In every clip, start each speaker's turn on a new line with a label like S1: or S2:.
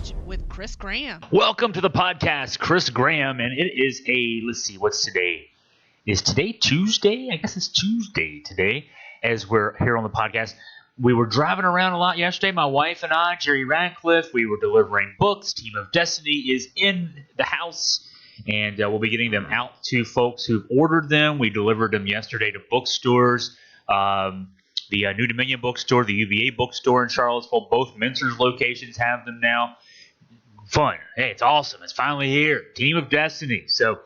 S1: Message with Chris Graham.
S2: Welcome to the podcast, Chris Graham, and it is let's see, what's today? Is today Tuesday? I guess it's Tuesday today, as we're here on the podcast. We were driving around a lot yesterday, my wife and I, Jerry Radcliffe. We were delivering books. Team of Destiny is in the house, and we'll be getting them out to folks who've ordered them. We delivered them yesterday to bookstores. The New Dominion bookstore, the UVA bookstore in Charlottesville, both Mincer's locations have them now. Fun. Hey, it's awesome. It's finally here. Team of Destiny. So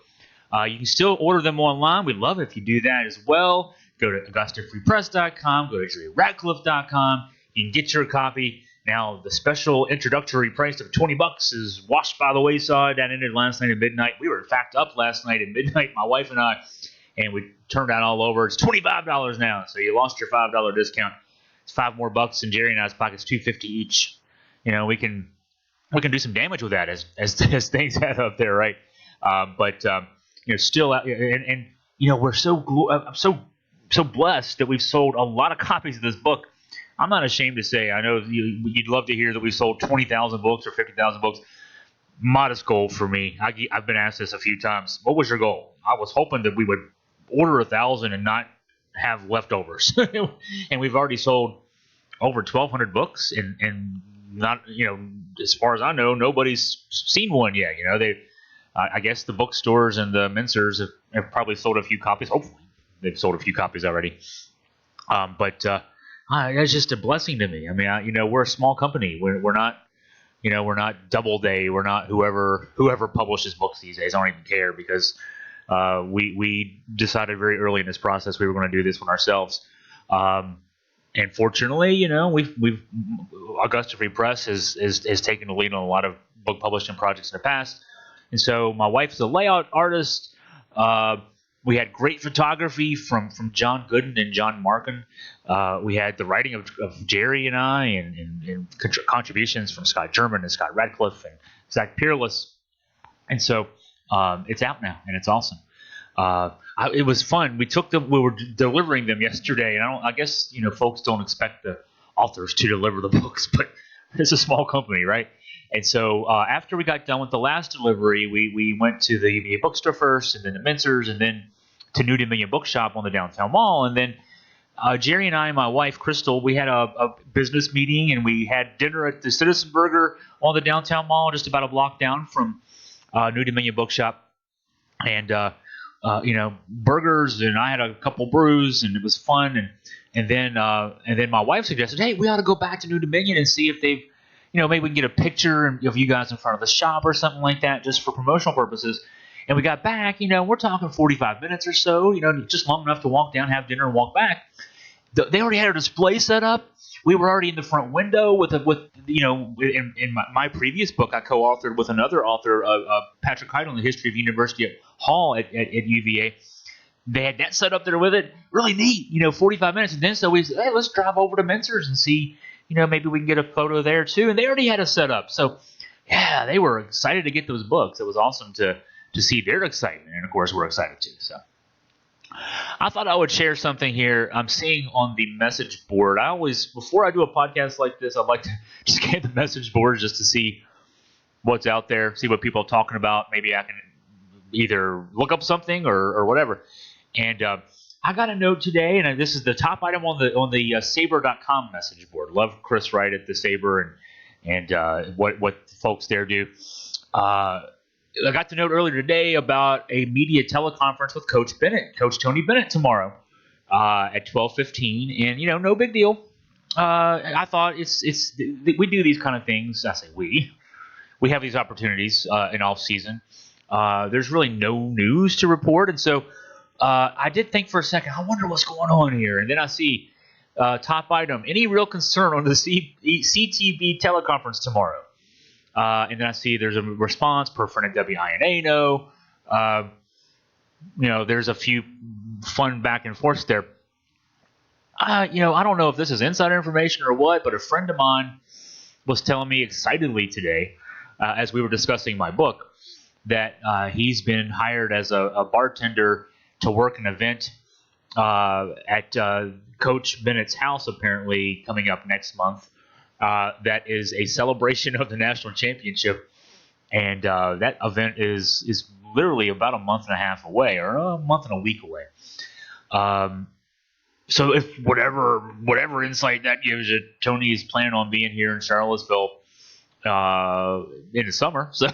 S2: you can still order them online. We'd love it if you do that as well. Go to AugustaFreePress.com. Go to JerryRadcliffe.com. You can get your copy. Now, the special introductory price of $20 is washed by the wayside. That ended last night at midnight. We were, in fact, up last night at midnight, my wife and I, and we turned out all over. It's $25 now, so you lost your $5 discount. It's $5 more in Jerry and I's pockets, $2.50 each. You know, we can do some damage with that as things head up there, right? Still out, and we're I'm so blessed that we've sold a lot of copies of this book. I'm not ashamed to say, I know you'd love to hear that we sold 20,000 books or 50,000 books. Modest goal for me. I've been asked this a few times. What was your goal? I was hoping that we would order 1,000 and not have leftovers. And we've already sold over 1,200 books, and not, as far as I know, nobody's seen one yet. I guess the bookstores and the Mincers have probably sold a few copies. Hopefully, they've sold a few copies already. That's just a blessing to me. I mean, we're a small company. We're not Doubleday. We're not whoever publishes books these days. I don't even care, because we decided very early in this process we were going to do this one ourselves. And fortunately, we've Augusta Free Press has taken the lead on a lot of book publishing projects in the past. And so my wife's a layout artist. We had great photography from John Gooden and John Markin. We had the writing of Jerry and I, and contributions from Scott German and Scott Radcliffe and Zach Peerless. And so it's out now, and it's awesome. It was fun. We were delivering them yesterday, and I guess folks don't expect the authors to deliver the books, but it's a small company, right? And so after we got done with the last delivery, we went to the UVA bookstore first, and then the Mincers, and then to New Dominion Bookshop on the downtown mall. And then Jerry and I and my wife, Crystal, we had a business meeting, and we had dinner at the Citizen Burger on the downtown mall, just about a block down from New Dominion Bookshop. And, burgers, and I had a couple brews, and it was fun. And then my wife suggested, hey, we ought to go back to New Dominion and see if they've, maybe we can get a picture of you guys in front of the shop or something like that, just for promotional purposes. And we got back, we're talking 45 minutes or so, just long enough to walk down, have dinner, and walk back. They already had a display set up. We were already in the front window in my previous book, I co-authored with another author, Patrick Heidel, in the history of University Hall at UVA. They had that set up there with it. Really neat, 45 minutes. And then so we said, hey, let's drive over to Mincers and see, maybe we can get a photo there too. And they already had a set up. So, yeah, they were excited to get those books. It was awesome to see their excitement. And, of course, we're excited too. So I thought I would share something here I'm seeing on the message board. Before I do a podcast like this, I'd like to just scan the message board just to see what's out there, see what people are talking about. Maybe I can either look up something or whatever. And I got a note today, and this is the top item on the Saber.com message board. Love Chris Wright at the Saber and what folks there do. I got the note earlier today about a media teleconference with Coach Tony Bennett tomorrow at 12:15, and no big deal. I thought we do these kind of things. I say we have these opportunities in off season. There's really no news to report, and so I did think for a second, I wonder what's going on here, and then I see top item: any real concern on the CTV teleconference tomorrow. And then I see there's a response per friend at WINA. There's a few fun back and forths there. I don't know if this is insider information or what, but a friend of mine was telling me excitedly today, as we were discussing my book, that he's been hired as a bartender to work an event at Coach Bennett's house, apparently coming up next month. that is a celebration of the national championship, and that event is literally about a month and a half away, or a month and a week away. So if whatever insight that gives you, Tony is planning on being here in Charlottesville in the summer. So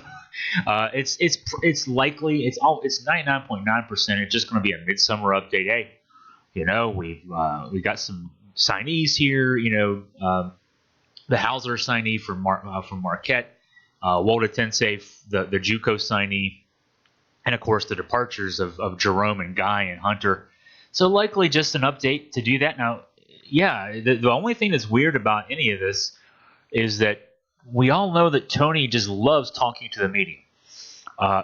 S2: it's likely it's 99.9%. It's just going to be a midsummer update. Hey, we got some signees here. The Hauser signee from Marquette, Walter Tensei, the JUCO signee, and of course the departures of Jerome and Guy and Hunter. So likely just an update to do that. Now, yeah, the only thing that's weird about any of this is that we all know that Tony just loves talking to the media.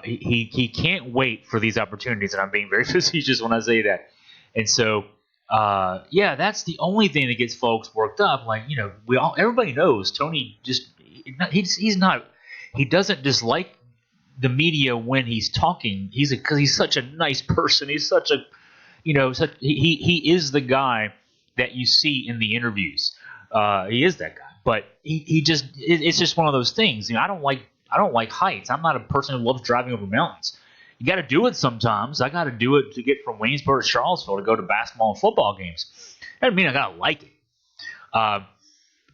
S2: He can't wait for these opportunities, and I'm being very facetious when I say that. And so, that's the only thing that gets folks worked up. Like, everybody knows Tony he doesn't dislike the media when he's talking. Because he's such a nice person. He's such a he is the guy that you see in the interviews. He is that guy, but it's just one of those things. I don't like heights. I'm not a person who loves driving over mountains. You got to do it sometimes. I got to do it to get from Waynesboro to Charlottesville to go to basketball and football games. That doesn't mean I got to like it.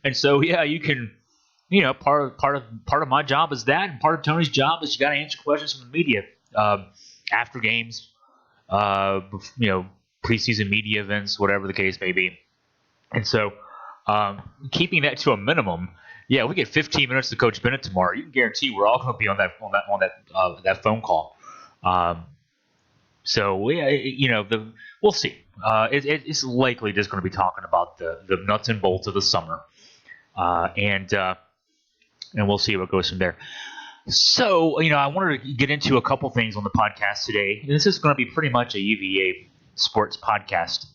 S2: And so, yeah, you can, part of my job is that, and part of Tony's job is you got to answer questions from the media after games. Preseason media events, whatever the case may be. And so, keeping that to a minimum, yeah, we get 15 minutes to Coach Bennett tomorrow. You can guarantee we're all going to be on that phone call. We'll see. It's likely just going to be talking about the nuts and bolts of the summer, and we'll see what goes from there. So, I wanted to get into a couple things on the podcast today. This is going to be pretty much a UVA sports podcast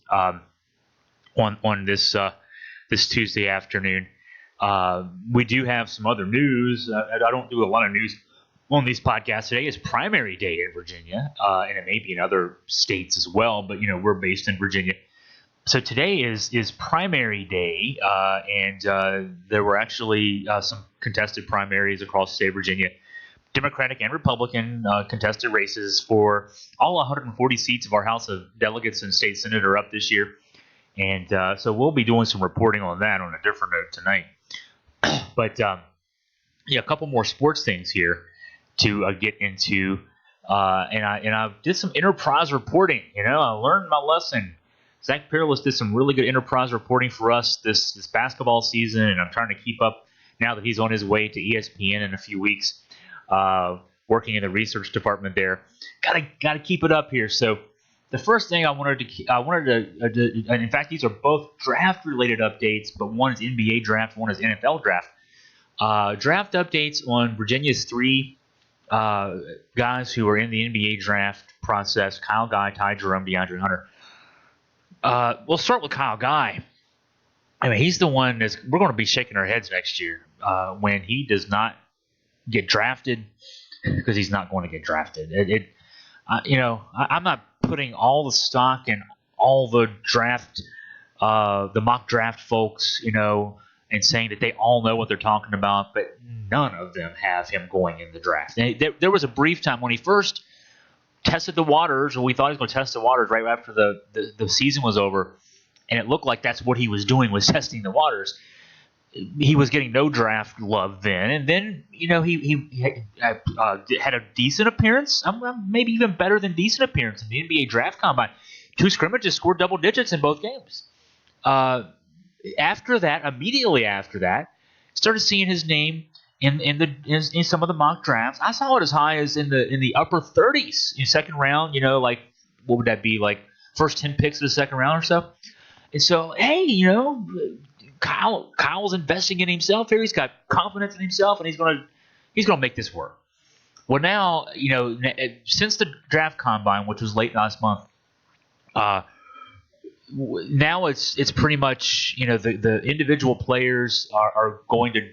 S2: on this Tuesday afternoon. We do have some other news. I don't do a lot of news on these podcasts. Today is primary day in Virginia, and it may be in other states as well, but, we're based in Virginia. So today is primary day, and there were actually some contested primaries across the state of Virginia. Democratic and Republican contested races for all 140 seats of our House of Delegates and State Senate are up this year. And so we'll be doing some reporting on that on a different note tonight. But, a couple more sports things here to get into. And I did some enterprise reporting. I learned my lesson. Zach Peerless did some really good enterprise reporting for us this basketball season, and I'm trying to keep up now that he's on his way to ESPN in a few weeks. Working in the research department there, gotta keep it up here. So the first thing I wanted to, and in fact, these are both draft related updates, but one is NBA draft, one is NFL draft. Draft updates on Virginia's three guys who are in the NBA draft process: Kyle Guy, Ty Jerome, DeAndre Hunter. We'll start with Kyle Guy. I mean, he's the one we're going to be shaking our heads next year when he does not get drafted, because he's not going to get drafted. I'm not putting all the stock in all the draft, the mock draft folks, and saying that they all know what they're talking about, but none of them have him going in the draft. There was a brief time when he first tested the waters, or we thought he was going to test the waters right after the season was over, and it looked like that's what he was doing, was testing the waters. He was getting no draft love then, and then he had a decent appearance, maybe even better than decent appearance in the NBA draft combine. 2 scrimmages, scored double digits in both games. Immediately after that, started seeing his name in some of the mock drafts. I saw it as high as in the upper 30s in second round. Like, what would that be, like first 10 picks of the second round or so? And so, hey, Kyle's investing in himself here. He's got confidence in himself, and he's gonna make this work. Well, now, since the draft combine, which was late last month, now it's pretty much, the individual players are going to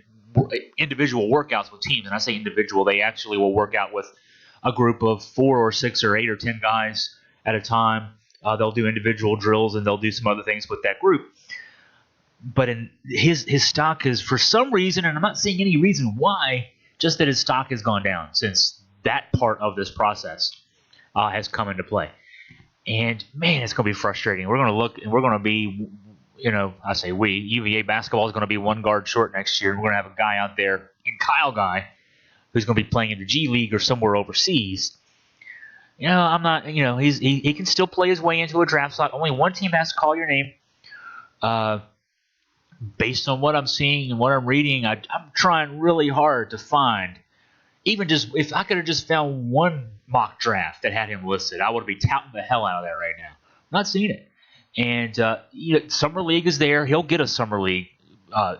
S2: individual workouts with teams. And I say individual, they actually will work out with a group of 4 or 6 or 8 or 10 guys at a time. They'll do individual drills, and they'll do some other things with that group. but his stock is, for some reason, and I'm not seeing any reason why, just that his stock has gone down since that part of this process has come into play. And man, it's going to be frustrating. We're going to look, and we're going to be, I say we, UVA basketball is going to be one guard short next year. And we're going to have a guy out there, in Kyle Guy, who's going to be playing in the G League or somewhere overseas. I'm not, he can still play his way into a draft slot. Only one team has to call your name. Based on what I'm seeing and what I'm reading, I'm trying really hard to find, even just if I could have just found one mock draft that had him listed, I would be touting the hell out of that right now. I'm not seeing it. And Summer League is there. He'll get a Summer League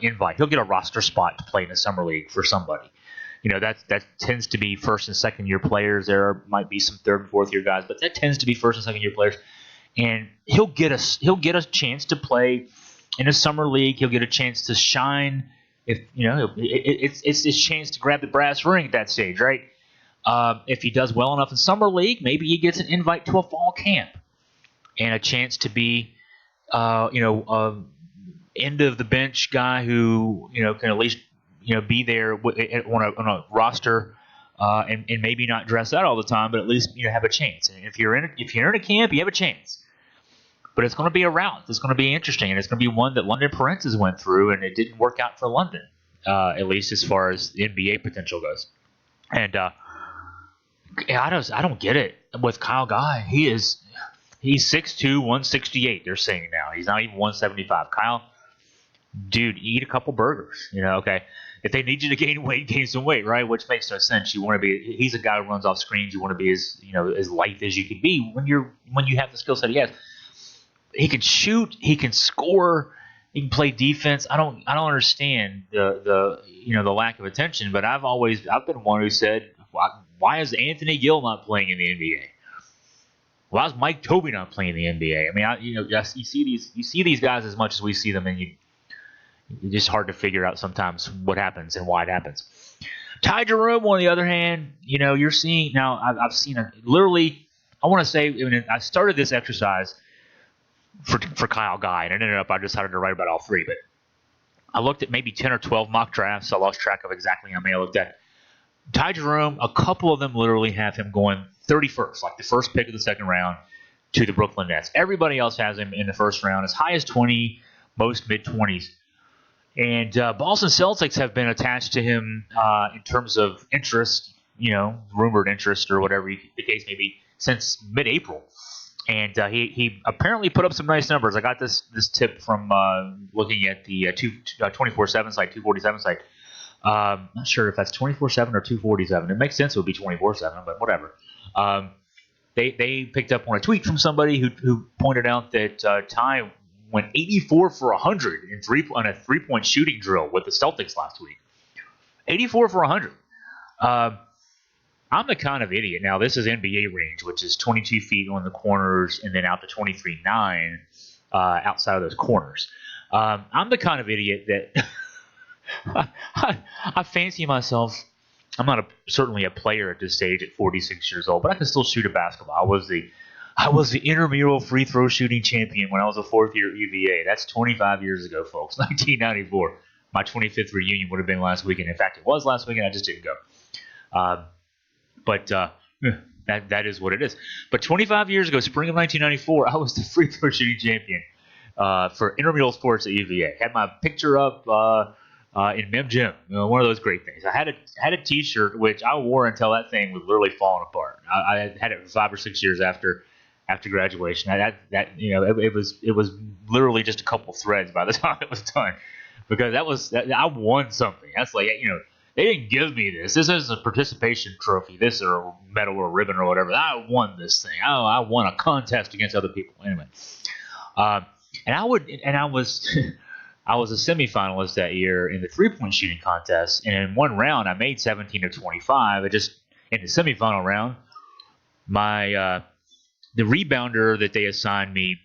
S2: invite. He'll get a roster spot to play in a Summer League for somebody. That tends to be first and second year players. There might be some third and fourth year guys, but that tends to be first and second year players. And he'll get a chance to play in a summer league. He'll get a chance to shine. It's his chance to grab the brass ring at that stage, right? If he does well enough in summer league, maybe he gets an invite to a fall camp and a chance to be, end of the bench guy who can at least be there on a roster and maybe not dress out all the time, but at least have a chance. And if you're in a camp, you have a chance. But it's going to be a route. It's going to be interesting, and it's going to be one that London Parentis went through, and it didn't work out for London, at least as far as the NBA potential goes. And I don't get it with Kyle Guy. He's 6'2", 168. They're saying now he's not even 175. Kyle, dude, eat a couple burgers. Okay. If they need you to gain weight, gain some weight, right? Which makes no sense. You want to be. He's a guy who runs off screens. You want to be as lithe as you can be when you have the skill set he has. He can shoot. He can score. He can play defense. I don't understand the lack of attention. But I've been one who said, why is Anthony Gill not playing in the NBA? Why is Mike Tobey not playing in the NBA? I mean, you see these guys as much as we see them, and it's just hard to figure out sometimes what happens and why it happens. Ty Jerome, on the other hand, you're seeing now. I've seen literally. I want to say, I started this exercise for Kyle Guy, and it ended up I decided to write about all three. But I looked at maybe 10 or 12 mock drafts. I lost track of exactly how many I looked at. Ty Jerome, a couple of them literally have him going 31st, like the first pick of the second round, to the Brooklyn Nets. Everybody else has him in the first round, as high as 20, most mid-20s. And Boston Celtics have been attached to him in terms of interest, rumored interest or whatever the case may be, since mid-April. And he apparently put up some nice numbers. I got this tip from looking at the 24/7 site, 247 site. Not sure if that's 24/7 or 247. It makes sense it would be 24/7, but whatever. They picked up on a tweet from somebody who pointed out that Ty went 84 for 100 on a three-point shooting drill with the Celtics last week. 84 for 100. I'm the kind of idiot. Now, this is NBA range, which is 22 feet on the corners and then out to 23.9 outside of those corners. I'm the kind of idiot that I fancy myself. I'm not certainly a player at this stage at 46 years old, but I can still shoot a basketball. I was the intramural free throw shooting champion when I was a fourth year at UVA. That's 25 years ago, folks. 1994. My 25th reunion would have been last weekend. In fact, it was last weekend. I just didn't go. But that is what it is. But 25 years ago, spring of 1994, I was the free throw shooting champion for intramural sports at UVA. Had my picture up in Mem Gym. One of those great things. I had a T-shirt which I wore until that thing was literally falling apart. I had it for 5 or 6 years after graduation. It was literally just a couple threads by the time it was done, because I won something. That's like, they didn't give me this. This isn't a participation trophy, this or a medal or a ribbon or whatever. I won this thing. I won a contest against other people. Anyway, I was a semifinalist that year in the three-point shooting contest, and in one round I made 17 of 25. In the semifinal round, the rebounder that they assigned me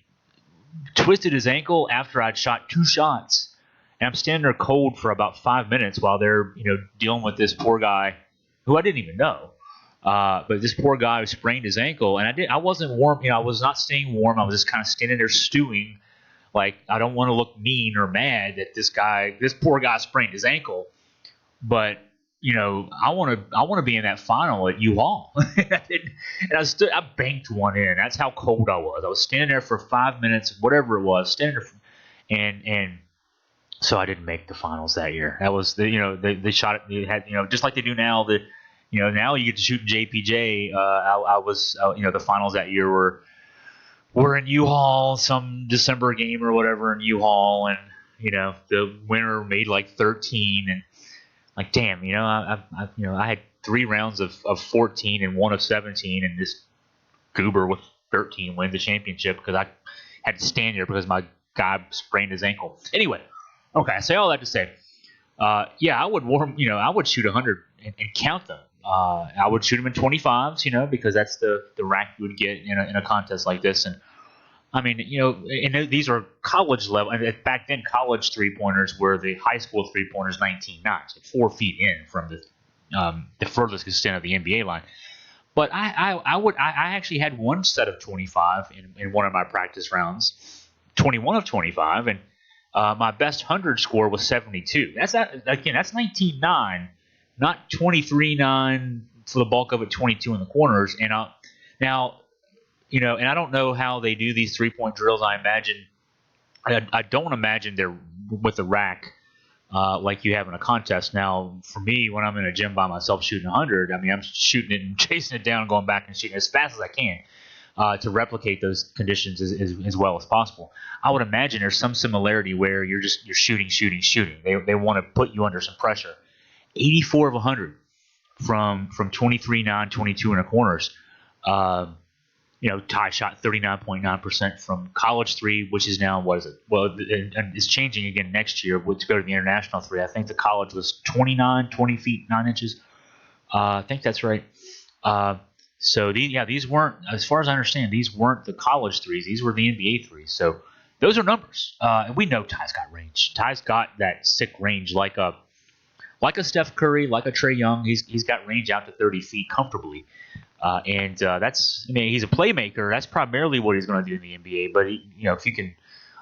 S2: twisted his ankle after I'd shot 2 shots. And I'm standing there cold for about 5 minutes while they're, dealing with this poor guy who I didn't even know. But this poor guy who sprained his ankle, and I wasn't warm. I was not staying warm. I was just kind of standing there stewing Like, I don't want to look mean or mad that this poor guy sprained his ankle, but I want to be in that final at U-Haul. And I banked one in. That's how cold I was. I was standing there for 5 minutes, whatever it was, standing there, and so I didn't make the finals that year. That was they shot it. They had just like they do now. Now you get to shoot in JPJ. I was the finals that year were in U-Haul, some December game or whatever in U-Haul, and the winner made like 13, and like, damn, I had 3 rounds of 14 and 1 of 17, and this goober with 13 wins the championship because I had to stand there because my guy sprained his ankle. Anyway, okay, I say all that to say, I would shoot 100 and count them. I would shoot them in 25s, because that's the rack you would get in a contest like this. And I mean, and these are college level. And back then, college 3-pointers were the high school 3-pointers 19.9, so 4 feet in from the furthest extent of the NBA line. But I actually had one set of 25 in one of my practice rounds, 21 of 25, and my best 100 score was 72. That's 19.9. Not 23.9 for the bulk of it, 22 in the corners. And now, and I don't know how they do these 3-point drills. I don't imagine they're with a rack like you have in a contest. Now, for me, when I'm in a gym by myself shooting 100, I mean, I'm shooting it and chasing it down and going back and shooting as fast as I can to replicate those conditions as well as possible. I would imagine there's some similarity where you're shooting. They want to put you under some pressure. 84 of 100 from 23.9, 22 in the corners. Ty shot 39.9% from college 3, which is now, what is it? Well, and it's changing again next year to go to the international 3. I think the college was 20 feet 9 inches. I think that's right. So these weren't, as far as I understand, these weren't the college 3s. These were the NBA 3s. So those are numbers. And we know Ty's got range. Ty's got that sick range like a Steph Curry, like a Trae Young. He's got range out to 30 feet comfortably. And he's a playmaker. That's primarily what he's going to do in the NBA. But if you can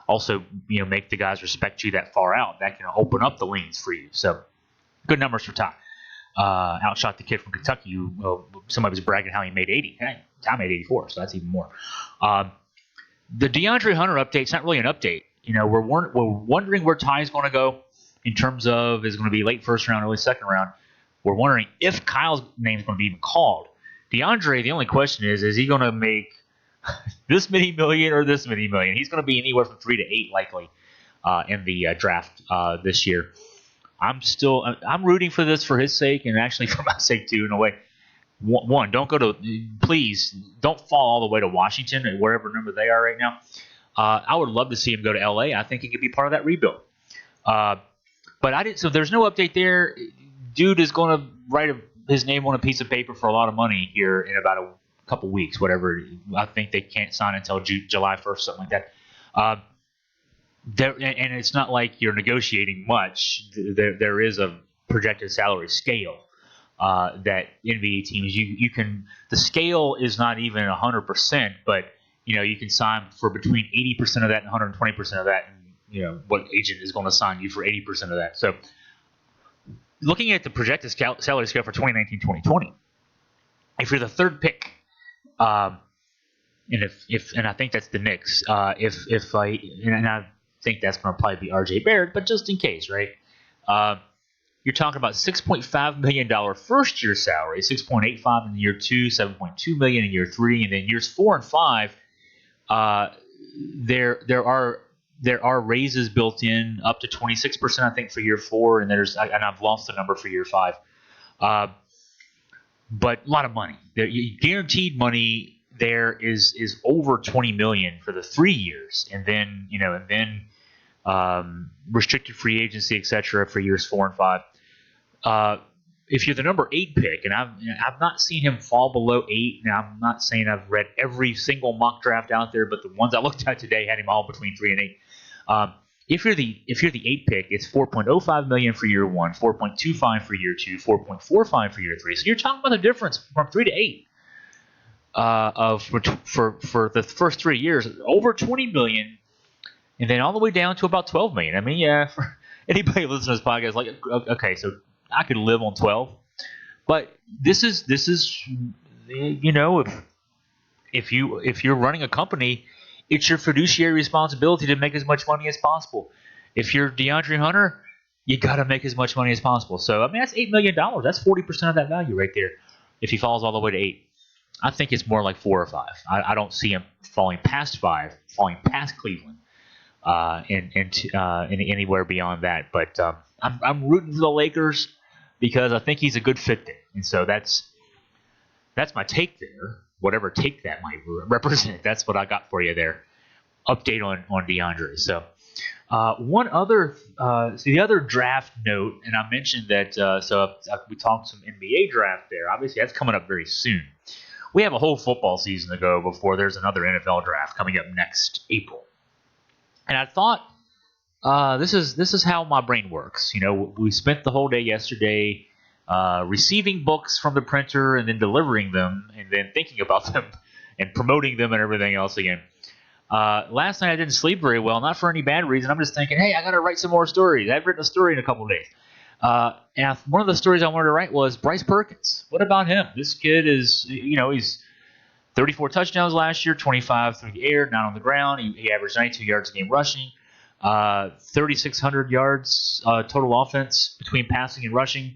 S2: also make the guys respect you that far out, that can open up the lanes for you. So good numbers for Ty. Outshot the kid from Kentucky who somebody was bragging how he made 80. Hey, Ty made 84, so that's even more. The De'Andre Hunter update's not really an update. We're wondering where Ty's going to go in terms of is it going to be late first round, early second round. We're wondering if Kyle's name is going to be even called. DeAndre, the only question is he going to make this many million or this many million? He's going to be anywhere from 3 to 8 likely in the draft this year. I'm rooting for this for his sake and actually for my sake too in a way. One, please don't fall all the way to Washington or wherever number they are right now. I would love to see him go to LA. I think he could be part of that rebuild. But I didn't. So there's no update there. Dude is going to write his name on a piece of paper for a lot of money here in about a couple weeks, whatever. I think they can't sign until July 1st, something like that. And it's not like you're negotiating much. There is a projected salary scale that NBA teams you can. The scale is not even 100%, but you can sign for between 80% of that and 120% of that. And, what agent is going to sign you for 80% of that? So, looking at the projected salary scale for 2019-2020, if you're the third pick, and I think that's the Knicks, and I think that's going to probably be R.J. Barrett, but just in case, right? You're talking about $6.5 million first year salary, $6.85 in year 2, $7.2 million in year 3, and then years 4 and 5, there are raises built in up to 26%, I think, for year 4, and I've lost the number for year 5. But a lot of money. Guaranteed money there is over $20 million for the 3 years, and then restricted free agency, etc., for years 4 and 5. If you're the number 8 pick, and I've not seen him fall below 8. Now I'm not saying I've read every single mock draft out there, but the ones I looked at today had him all between 3 and 8. If you're the 8 pick, it's $4.05 million for year 1, $4.25 for year 2, $4.45 for year 3. So you're talking about the difference from 3 to 8 for the first 3 years, over $20 million and then all the way down to about 12 million. I mean, yeah, for anybody listening to this podcast, like, okay, so I could live on 12, but this is if you're running a company, it's your fiduciary responsibility to make as much money as possible. If you're DeAndre Hunter, you got to make as much money as possible. So I mean, that's $8 million. That's 40% of that value right there. If he falls all the way to 8, I think it's more like 4 or 5. I don't see him falling past 5, falling past Cleveland, and anywhere beyond that. But I'm rooting for the Lakers because I think he's a good fit there, and so that's my take there. Whatever take that might represent, that's what I got for you there. Update on DeAndre. So one other, the other draft note, and I mentioned that. We talked some NBA draft there. Obviously, that's coming up very soon. We have a whole football season to go before there's another NFL draft coming up next April. And I thought this is how my brain works. We spent the whole day yesterday receiving books from the printer and then delivering them and then thinking about them and promoting them and everything else again. Last night I didn't sleep very well, not for any bad reason. I'm just thinking, hey, I got to write some more stories. I've written a story in a couple of days. And one of the stories I wanted to write was Bryce Perkins. What about him? This kid is, he's 34 touchdowns last year, 25 through the air, 9 on the ground. He averaged 92 yards a game rushing, 3,600 yards total offense between passing and rushing.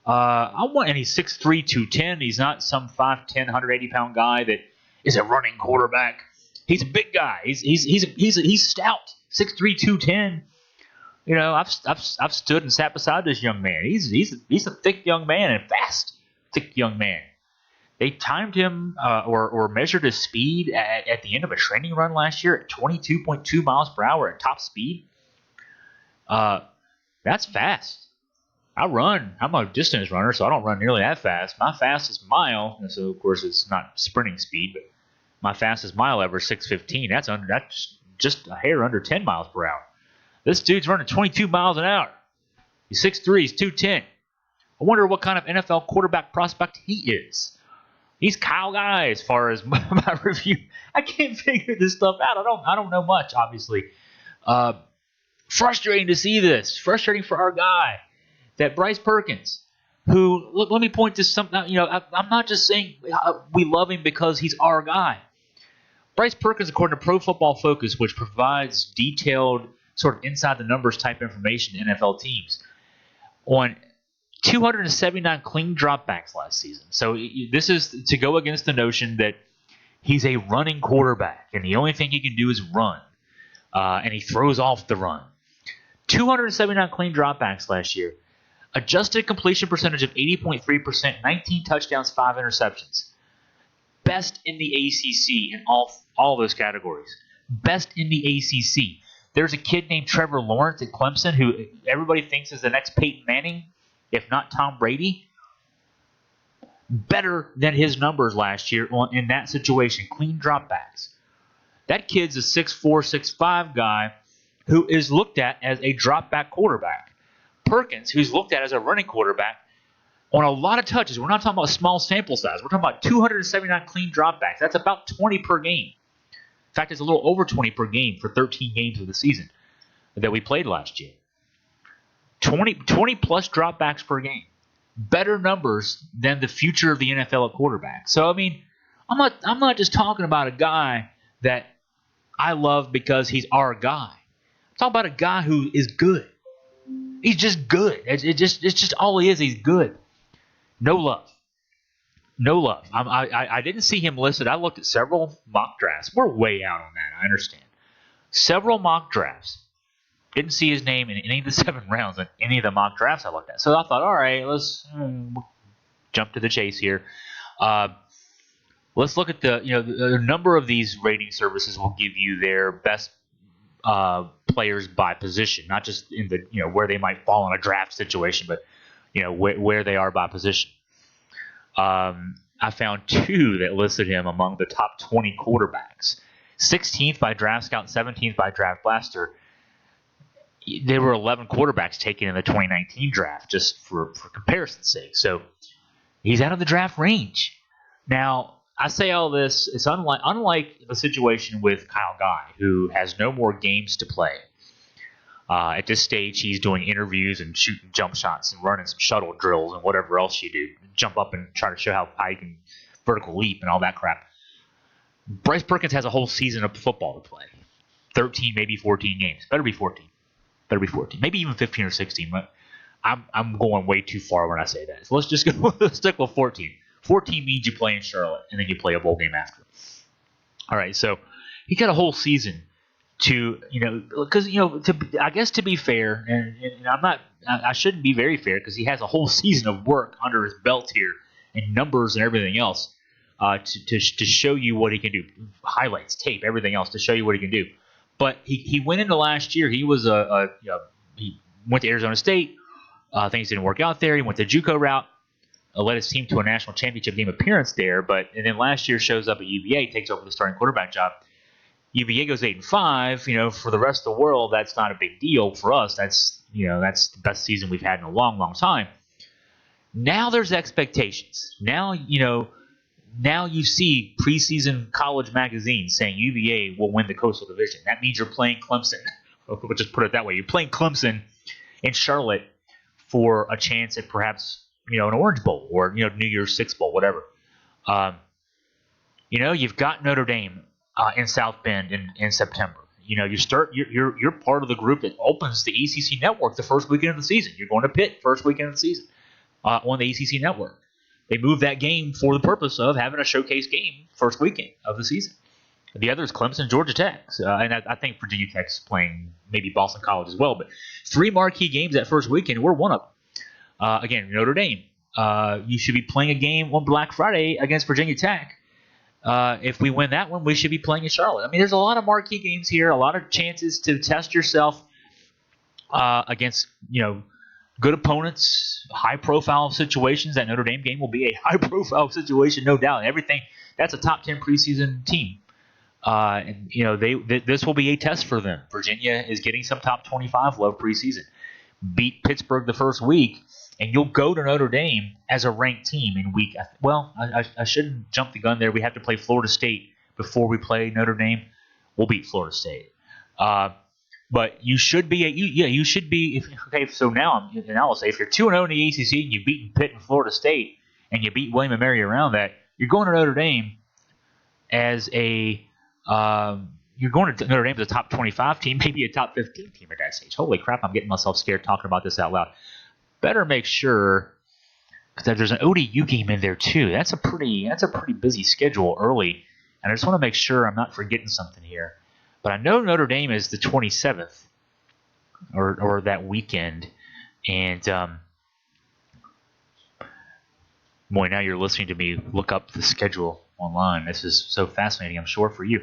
S2: And he's 6'3", 210. He's not some 5'10", 180-pound guy that is a running quarterback. He's a big guy. He's stout, 6'3", 210. I've stood and sat beside this young man. He's a thick young man and fast, thick young man. They timed him or measured his speed at the end of a training run last year at 22.2 miles per hour at top speed. That's fast. I'm a distance runner, so I don't run nearly that fast. My fastest mile, and so of course it's not sprinting speed, but my fastest mile ever is 6:15. That's just a hair under 10 miles per hour. This dude's running 22 miles an hour. He's 6'3", he's 210. I wonder what kind of NFL quarterback prospect he is. He's Kyle Guy as far as my review. I can't figure this stuff out. I don't know much, obviously. Frustrating to see this. Frustrating for our guy, that Bryce Perkins, who, look, let me point to something. I'm not just saying we love him because he's our guy. Bryce Perkins, according to Pro Football Focus, which provides detailed sort of inside the numbers type information to NFL teams, on 279 clean dropbacks last season. So this is to go against the notion that he's a running quarterback and the only thing he can do is run, and he throws off the run. 279 clean dropbacks last year. Adjusted completion percentage of 80.3%, 19 touchdowns, 5 interceptions. Best in the ACC in all those categories. Best in the ACC. There's a kid named Trevor Lawrence at Clemson who everybody thinks is the next Peyton Manning, if not Tom Brady. Better than his numbers last year in that situation. Clean dropbacks. That kid's a 6'4", 6'5" guy who is looked at as a dropback quarterback. Perkins, who's looked at as a running quarterback, on a lot of touches. We're not talking about a small sample size. We're talking about 279 clean dropbacks. That's about 20 per game. In fact, it's a little over 20 per game for 13 games of the season that we played last year. 20 plus dropbacks per game. Better numbers than the future of the NFL at quarterback. So, I mean, I'm not just talking about a guy that I love because he's our guy. I'm talking about a guy who is good. He's just good. It's just all he is. He's good. No love. I didn't see him listed. I looked at several mock drafts. We're way out on that. I understand. Several mock drafts. Didn't see his name in any of the 7 rounds in any of the mock drafts I looked at. So I thought, all right, let's jump to the chase here. Let's look at the number of these rating services will give you their best players by position, not just in the where they might fall in a draft situation, but where they are by position. I found 2 that listed him among the top 20 quarterbacks. 16th by Draft Scout, 17th by Draft Blaster. There were 11 quarterbacks taken in the 2019 draft, just for comparison's sake. So he's out of the draft range. Now, I say all this. It's unlike the situation with Kyle Guy, who has no more games to play. At this stage, he's doing interviews and shooting jump shots and running some shuttle drills and whatever else you do. Jump up and try to show how high you can vertical leap and all that crap. Bryce Perkins has a whole season of football to play. 13, maybe 14 games. Better be 14. Maybe even 15 or 16. But I'm going way too far when I say that. So let's just go. Let's stick with 14. 14 means you play in Charlotte and then you play a bowl game after. All right, so he got a whole season to, because, I guess to be fair, and I shouldn't be very fair because he has a whole season of work under his belt here and numbers and everything else to show you what he can do. Highlights, tape, everything else to show you what he can do. But he went into last year. He was he went to Arizona State. Things didn't work out there. He went the JUCO route. Led his team to a national championship game appearance there. And then last year shows up at UVA, takes over the starting quarterback job. UVA goes 8-5. For the rest of the world, that's not a big deal. For us, that's the best season we've had in a long, long time. Now there's expectations. Now you see preseason college magazines saying UVA will win the Coastal Division. That means you're playing Clemson. We'll just put it that way. You're playing Clemson in Charlotte for a chance at perhaps an Orange Bowl or New Year's Six Bowl, whatever. You've got Notre Dame in South Bend in September. You're part of the group that opens the ECC network the first weekend of the season. You're going to Pitt first weekend of the season on the ECC network. They moved that game for the purpose of having a showcase game first weekend of the season. The other is Clemson, Georgia Tech, and I think Virginia Tech's playing maybe Boston College as well. But 3 marquee games that first weekend. We're one of them. Again, Notre Dame. You should be playing a game on Black Friday against Virginia Tech. If we win that one, we should be playing in Charlotte. I mean, there's a lot of marquee games here, a lot of chances to test yourself against, good opponents, high-profile situations. That Notre Dame game will be a high-profile situation, no doubt. Everything that's a top 10 preseason team, this will be a test for them. Virginia is getting some top 25 love preseason. Beat Pittsburgh the first week, and you'll go to Notre Dame as a ranked team in week. Well, I shouldn't jump the gun there. We have to play Florida State before we play Notre Dame. We'll beat Florida State. But you should be you should be so now I'll say if you're 2-0 in the ACC and you've beaten Pitt and Florida State and you beat William and Mary around that, you're going to Notre Dame as a top 25 team, maybe a top 15 team at that stage. Holy crap, I'm getting myself scared talking about this out loud. Better make sure that there's an ODU game in there too. That's a pretty busy schedule early, and I just want to make sure I'm not forgetting something here. But I know Notre Dame is the 27th, or that weekend, and boy, now you're listening to me look up the schedule online. This is so fascinating, I'm sure, for you.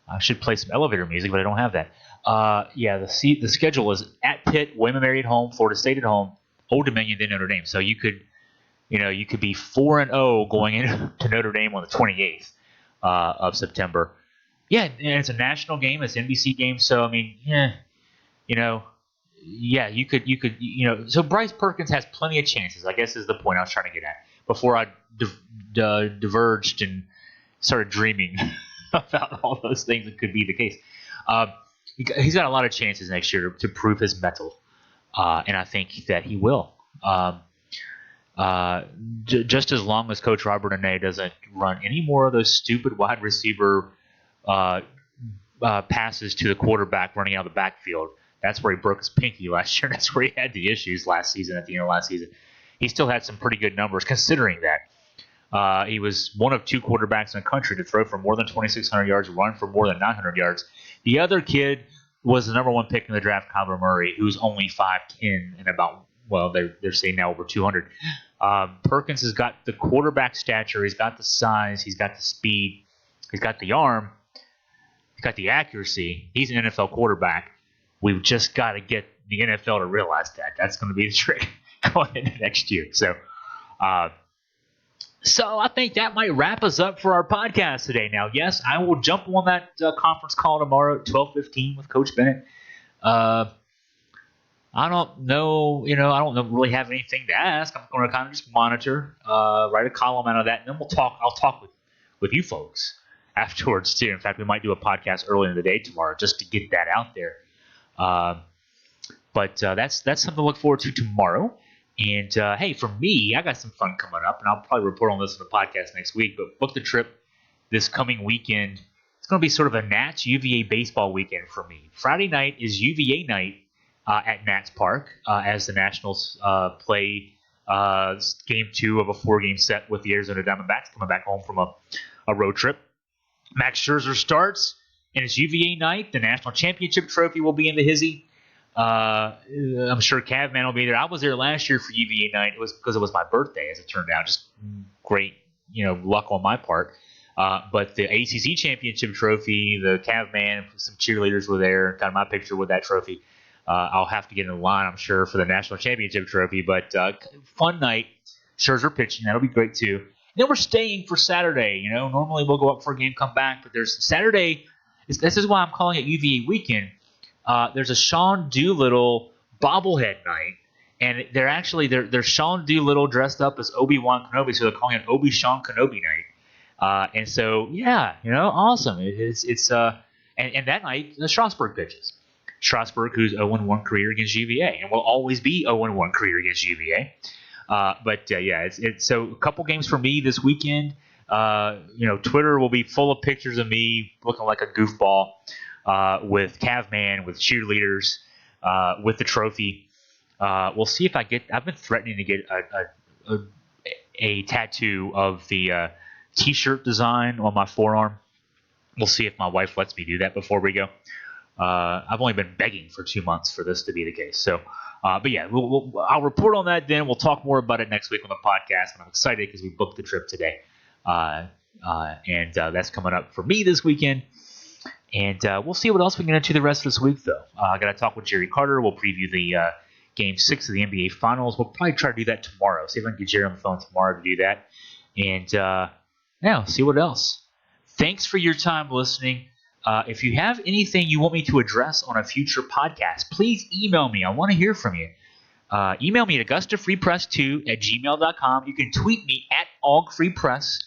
S2: I should play some elevator music, but I don't have that. The schedule is at Pitt, William and Mary at home, Florida State at home, Old Dominion, then Notre Dame. So you could be 4-0 going into Notre Dame on the 28th of September. Yeah, and it's a national game. It's an NBC game. So I mean, you could. So Bryce Perkins has plenty of chances, I guess is the point I was trying to get at before I diverged and started dreaming about all those things that could be the case. He's got a lot of chances next year to prove his mettle, and I think that he will. Just as long as Coach Robert Anae doesn't run any more of those stupid wide receiver passes to the quarterback running out of the backfield. That's where he broke his pinky last year. That's where he had the issues last season. At the end of last season, he still had some pretty good numbers considering that. He was one of 2 quarterbacks in the country to throw for more than 2,600 yards, run for more than 900 yards. The other kid was the number 1 pick in the draft, Kyler Murray, who's only 5'10" and about, they're saying now over 200. Perkins has got the quarterback stature. He's got the size. He's got the speed. He's got the arm. He's got the accuracy. He's an NFL quarterback. We've just got to get the NFL to realize that. That's going to be the trick going into next year. So I think that might wrap us up for our podcast today. Now, yes, I will jump on that conference call tomorrow at 12:15 with Coach Bennett. I don't know, I don't really have anything to ask. I'm going to kind of just monitor, write a column out of that, and then I'll talk with you folks afterwards too. In fact, we might do a podcast early in the day tomorrow just to get that out there. But that's something to look forward to tomorrow. And hey, for me, I got some fun coming up, and I'll probably report on this in the podcast next week. But book the trip this coming weekend. It's going to be sort of a Nats UVA baseball weekend for me. Friday night is UVA night at Nats Park as the Nationals play Game 2 of a 4-game set with the Arizona Diamondbacks coming back home from a road trip. Max Scherzer starts, and it's UVA night. The National Championship Trophy will be in the hizzy. I'm sure Cavman will be there. I was there last year for UVA night. It was because it was my birthday, as it turned out. Just great, luck on my part. But the ACC Championship Trophy, the Cavman, some cheerleaders were there. Got my picture with that trophy. I'll have to get in line, I'm sure, for the National Championship Trophy. But fun night. Scherzer pitching. That'll be great, too. Then we're staying for Saturday. Normally we'll go up for a game, come back. But there's Saturday. This is why I'm calling it UVA Weekend. There's a Sean Doolittle bobblehead night. And they're Sean Doolittle dressed up as Obi-Wan Kenobi. So they're calling it Obi-Sean Kenobi night. And so, yeah, awesome. And that night, the Strasburg pitches. Strasburg, who's 0-1 career against UVA, and will always be 0-1 career against UVA. It's so a couple games for me this weekend. Twitter will be full of pictures of me looking like a goofball with Cavman, with cheerleaders, with the trophy. We'll see if I've been threatening to get a tattoo of the T-shirt design on my forearm. We'll see if my wife lets me do that before we go. I've only been begging for 2 months for this to be the case. So, but yeah, I'll report on that then. We'll talk more about it next week on the podcast. And I'm excited because we booked the trip today. And that's coming up for me this weekend. And we'll see what else we can get into the rest of this week, though. I got to talk with Jerry Carter. We'll preview the Game 6 of the NBA Finals. We'll probably try to do that tomorrow. See if I can get Jerry on the phone tomorrow to do that. And see what else. Thanks for your time listening. If you have anything you want me to address on a future podcast, please email me. I want to hear from you. Email me at AugustaFreePress2@gmail.com. You can tweet me at AugFreePress.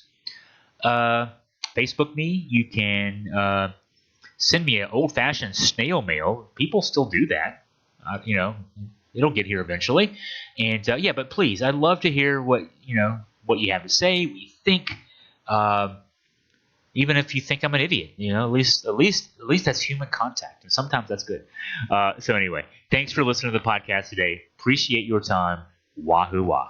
S2: Facebook me. You can send me an old-fashioned snail mail. People still do that. It'll get here eventually. And but please, I'd love to hear what you have to say, what you think. Even if you think I'm an idiot, at least that's human contact, and sometimes that's good. So anyway, thanks for listening to the podcast today. Appreciate your time. Wahoo wah.